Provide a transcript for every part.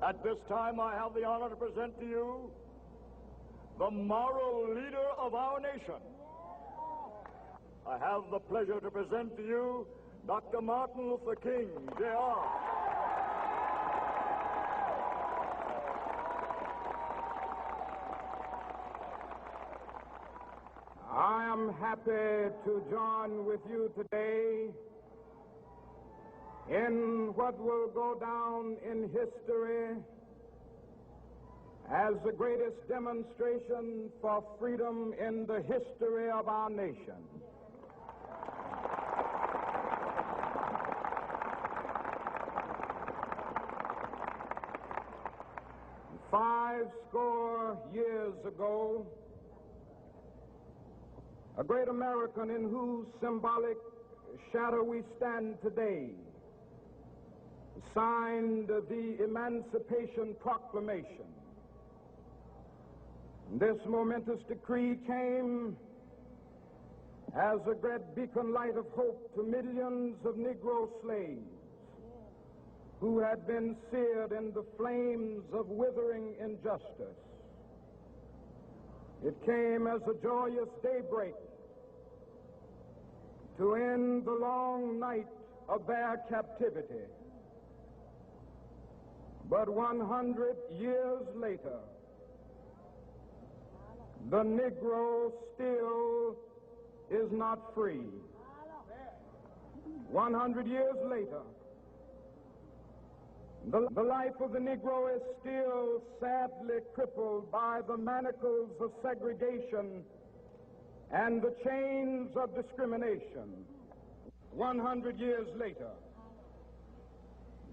At this time, I have the honor to present to you the moral leader of our nation. I have the pleasure to present to you Dr. Martin Luther King, Jr. I am happy to join with you today in what will go down in history as the greatest demonstration for freedom in the history of our nation. Five score years ago, a great American in whose symbolic shadow we stand today signed the Emancipation Proclamation. This momentous decree came as a great beacon light of hope to millions of Negro slaves who had been seared in the flames of withering injustice. It came as a joyous daybreak to end the long night of their captivity. But 100 years later, the Negro still is not free. 100 years later, the life of the Negro is still sadly crippled by the manacles of segregation and the chains of discrimination. 100 years later,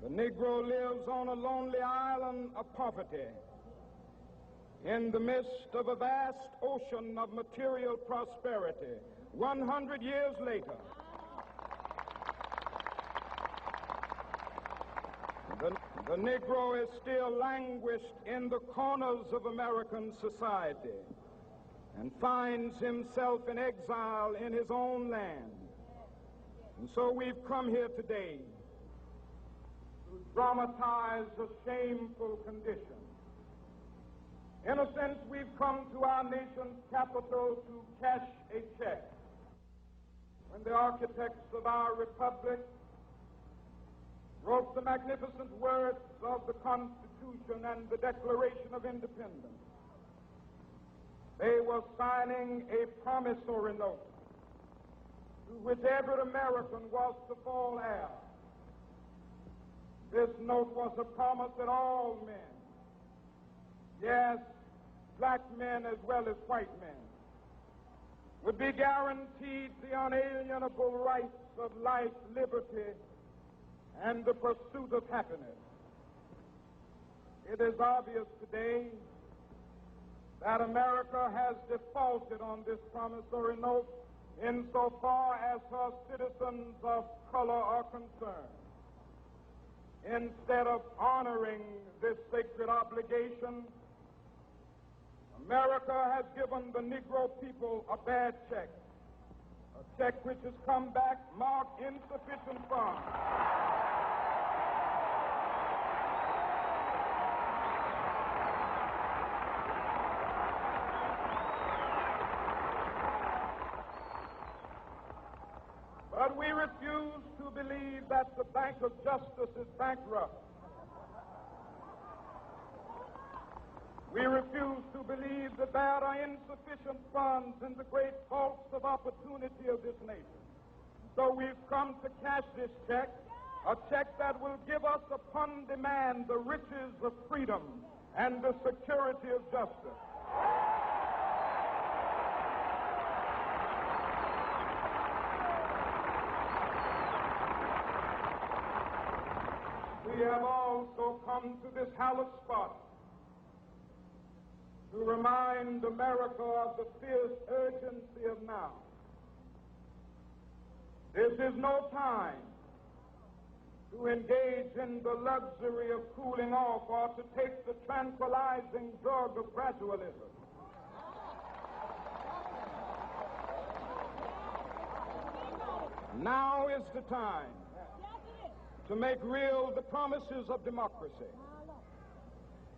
the Negro lives on a lonely island of poverty in the midst of a vast ocean of material prosperity. 100 years later, the Negro is still languished in the corners of American society and finds himself in exile in his own land. And so we've come here today to dramatize a shameful condition. In a sense, we've come to our nation's capital to cash a check. When the architects of our republic wrote the magnificent words of the Constitution and the Declaration of Independence, they were signing a promissory note to which every American was to fall heir. This note was a promise that all men, yes, black men as well as white men, would be guaranteed the unalienable rights of life, liberty, and the pursuit of happiness. It is obvious today that America has defaulted on this promissory note insofar as her citizens of color are concerned. Instead of honoring this sacred obligation, America has given the Negro people a bad check, a check which has come back marked insufficient funds. But we refuse to believe that the Bank of Justice is bankrupt. We refuse to believe that there are insufficient funds in the great vaults of opportunity of this nation. So we've come to cash this check, a check that will give us upon demand the riches of freedom and the security of justice. We have also come to this hallowed spot to remind America of the fierce urgency of now. This is no time to engage in the luxury of cooling off or to take the tranquilizing drug of gradualism. Now is the time to make real the promises of democracy.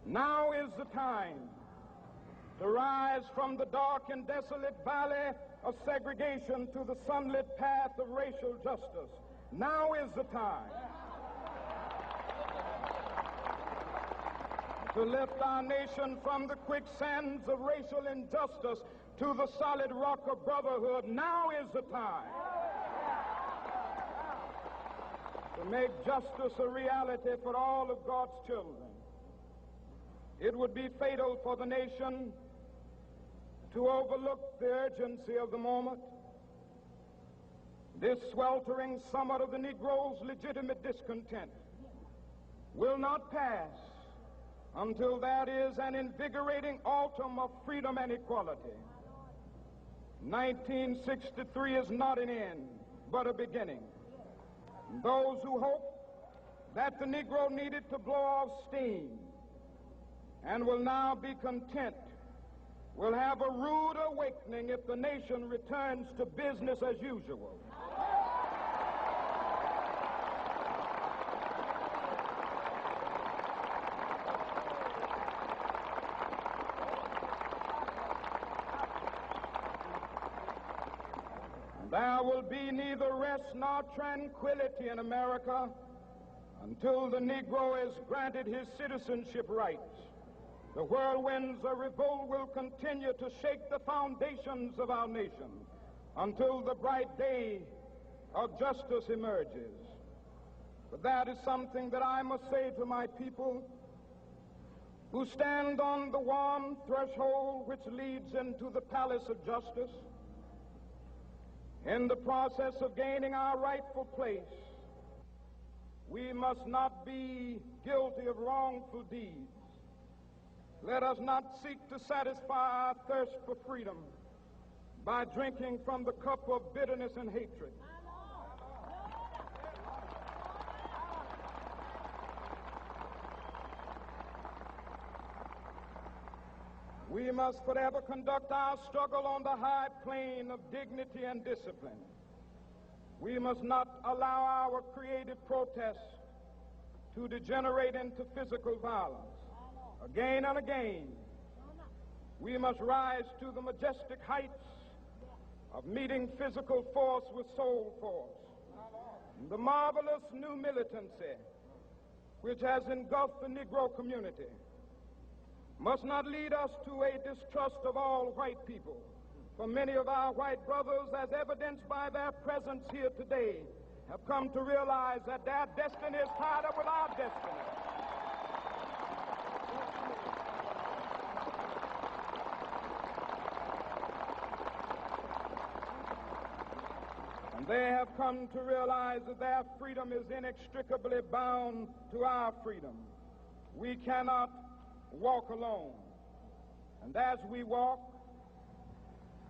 Now is the time to rise from the dark and desolate valley of segregation to the sunlit path of racial justice. Now is the time to lift our nation from the quicksands of racial injustice to the solid rock of brotherhood. Now is the time to make justice a reality for all of God's children. It would be fatal for the nation to overlook the urgency of the moment. This sweltering summit of the Negro's legitimate discontent will not pass until that is an invigorating autumn of freedom and equality. 1963 is not an end, but a beginning. Those who hope that the Negro needed to blow off steam and will now be content will have a rude awakening if the nation returns to business as usual. There will be neither rest nor tranquility in America until the Negro is granted his citizenship rights. The whirlwinds of revolt will continue to shake the foundations of our nation until the bright day of justice emerges. But that is something that I must say to my people who stand on the warm threshold which leads into the palace of justice. In the process of gaining our rightful place, we must not be guilty of wrongful deeds. Let us not seek to satisfy our thirst for freedom by drinking from the cup of bitterness and hatred. We must forever conduct our struggle on the high plane of dignity and discipline. We must not allow our creative protests to degenerate into physical violence. Again and again, we must rise to the majestic heights of meeting physical force with soul force. The marvelous new militancy which has engulfed the Negro community must not lead us to a distrust of all white people. For many of our white brothers, as evidenced by their presence here today, have come to realize that their destiny is tied up with our destiny. And they have come to realize that their freedom is inextricably bound to our freedom. We cannot walk alone. And as we walk,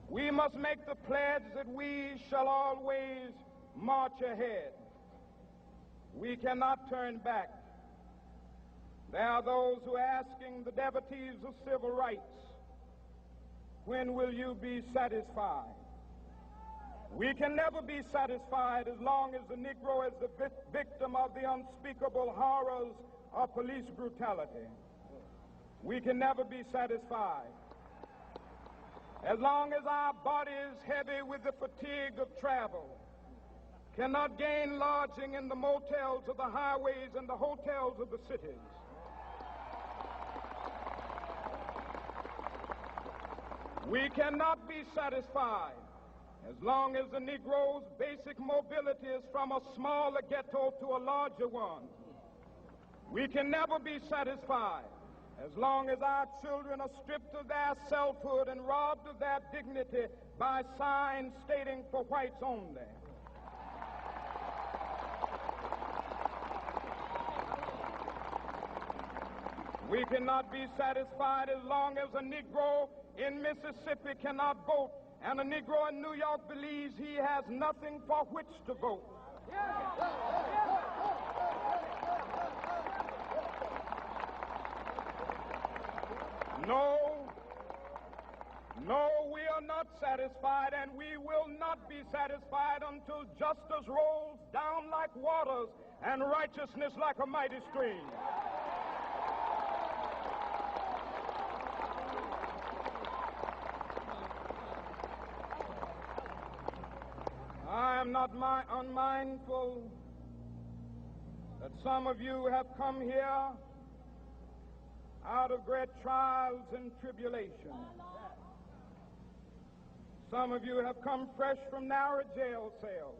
we must make the pledge that we shall always march ahead. We cannot turn back. There are those who are asking the devotees of civil rights, when will you be satisfied? We can never be satisfied as long as the Negro is the victim of the unspeakable horrors of police brutality. We can never be satisfied as long as our body is heavy with the fatigue of travel, cannot gain lodging in the motels of the highways and the hotels of the cities. We cannot be satisfied as long as the Negro's basic mobility is from a smaller ghetto to a larger one. We can never be satisfied as long as our children are stripped of their selfhood and robbed of their dignity by signs stating for whites only. We cannot be satisfied as long as a Negro in Mississippi cannot vote and a Negro in New York believes he has nothing for which to vote. No, we are not satisfied, and we will not be satisfied until justice rolls down like waters and righteousness like a mighty stream. not unmindful that some of you have come here out of great trials and tribulation. Some of you have come fresh from narrow jail cells.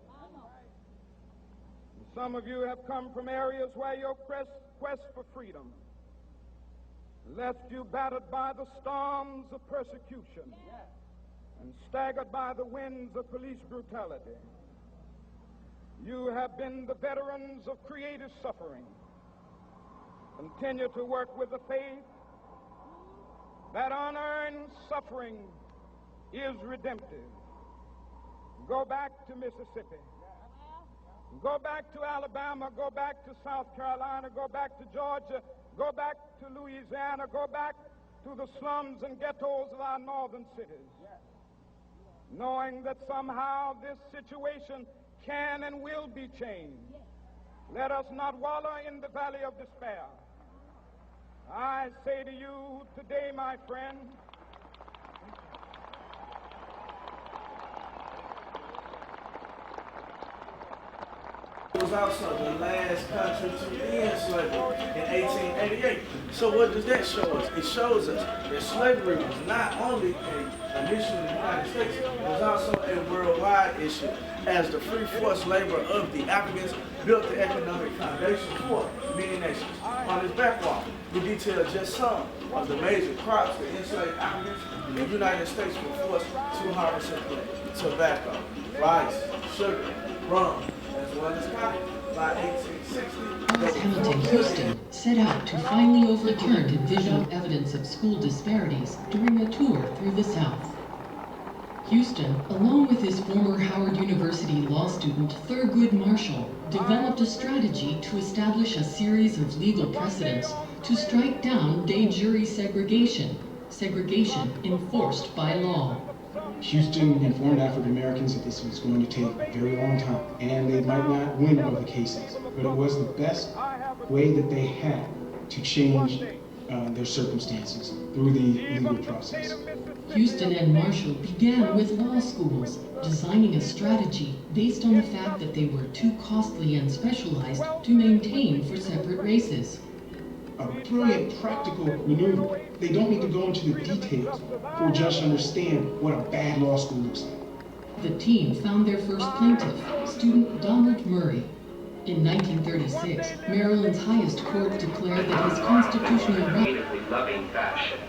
Some of you have come from areas where your quest for freedom left you battered by the storms of persecution and staggered by the winds of police brutality. You have been the veterans of creative suffering. Continue to work with the faith that unearned suffering is redemptive. Go back to Mississippi. Go back to Alabama. Go back to South Carolina. Go back to Georgia. Go back to Louisiana. Go back to the slums and ghettos of our northern cities. Knowing that somehow this situation can and will be changed. Let us not wallow in the valley of despair. I say to you today, my friend, it was also the last country to end slavery in 1888. So what does that show us? It shows us that slavery was not only an issue in the United States, it was also a worldwide issue, as the free forced labor of the Africans built the economic foundation for many nations. On this backwall, we detail just some of the major crops that enslaved Africans in the United States were forced to harvest and plant: tobacco, rice, sugar, rum, as well as cotton. By 1860, Charles Hamilton Houston set out to finally overturn the visual evidence of school disparities during a tour through the South. Houston, along with his former Howard University law student Thurgood Marshall, developed a strategy to establish a series of legal precedents to strike down de jure segregation enforced by law. Houston informed African Americans that this was going to take a very long time, and they might not win all the cases, but it was the best way that they had to change their circumstances through the legal process. Houston and Marshall began with law schools, designing a strategy based on the fact that they were too costly and specialized to maintain for separate races. A brilliant practical maneuver. They don't need to go into the details for a judge to understand what a bad law school looks like. The team found their first plaintiff, student Donald Murray. In 1936, Maryland's highest court declared that his constitutional right loving fashion.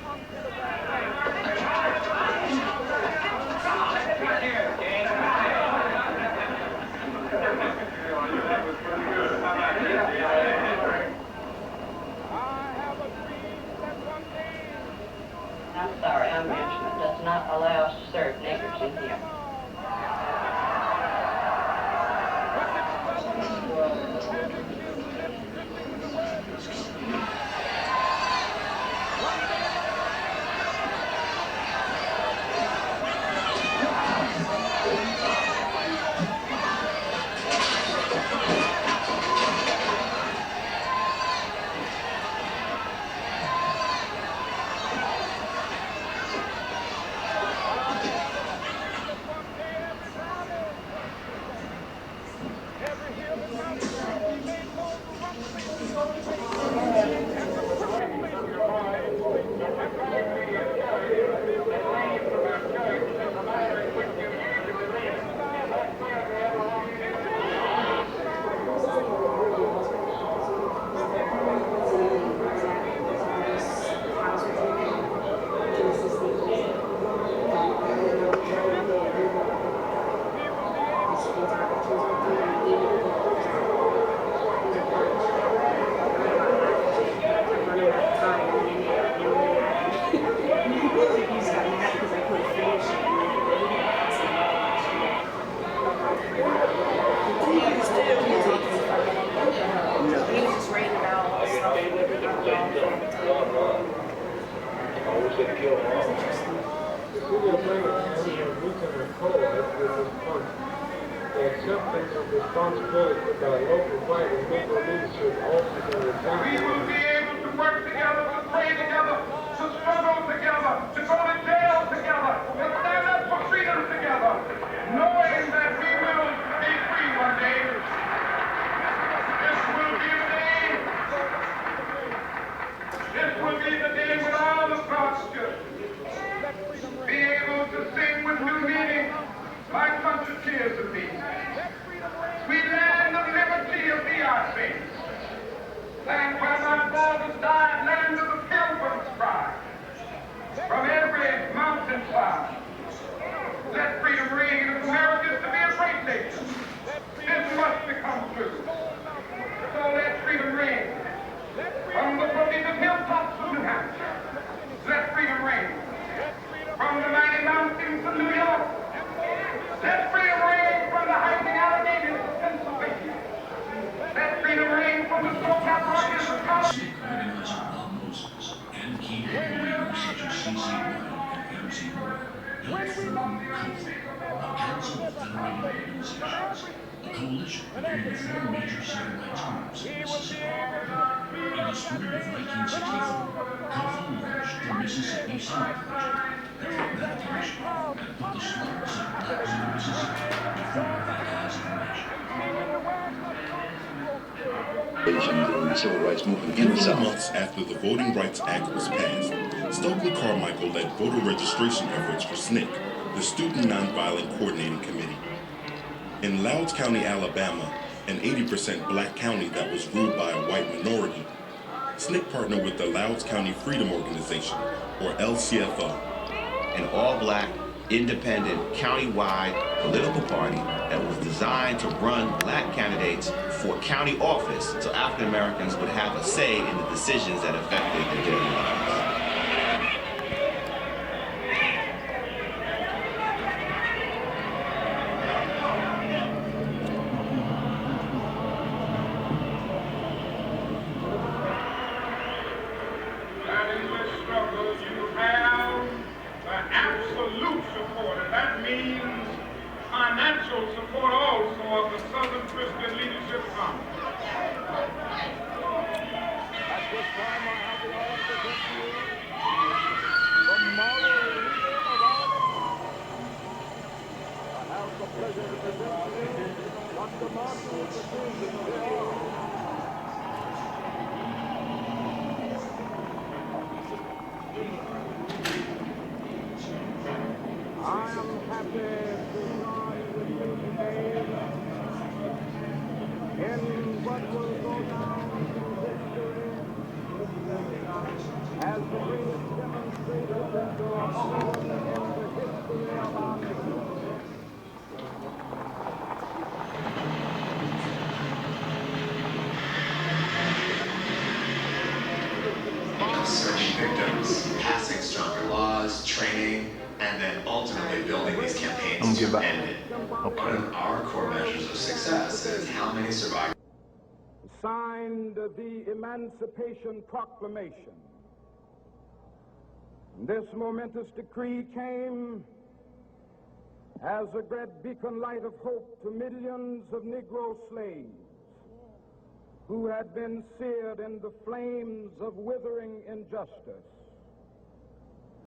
I'm sorry, our management does not allow us to serve niggers in here. Knowing that we will be country, a council of federated organizations, a coalition between the four major civil rights groups in Mississippi. In the spring of 1964, coffee launched the Mississippi Senate Project, a dramatic initiative that put the struggles of blacks in Mississippi before the eyes of the nation. The civil rights movement in the South. Months after the Voting Rights Act was passed, Stokely Carmichael led voter registration efforts for SNCC, the Student Nonviolent Coordinating Committee. In Loudoun County, Alabama, an 80% black county that was ruled by a white minority, SNCC partnered with the Loudoun County Freedom Organization, or LCFO. An all-black, independent, county-wide political party that was designed to run black candidates for county office so African Americans would have a say in the decisions that affected their daily lives. And in this struggle, you have the absolute support, and that means financial support also of the Southern Christian Leadership Conference. At this time, I have the honor to present to you the moral leader of our nation. I have the pleasure to present to you Dr. Martin Luther King. I am happy to join with you today in what will go down in history as the greatest demonstration of in the history of our nation. Searching victims, passing stronger laws, training, and then ultimately building these campaigns to end it. One of our core measures of success is how many survivors Signed the Emancipation Proclamation. This momentous decree came as a great beacon light of hope to millions of Negro slaves who had been seared in the flames of withering injustice.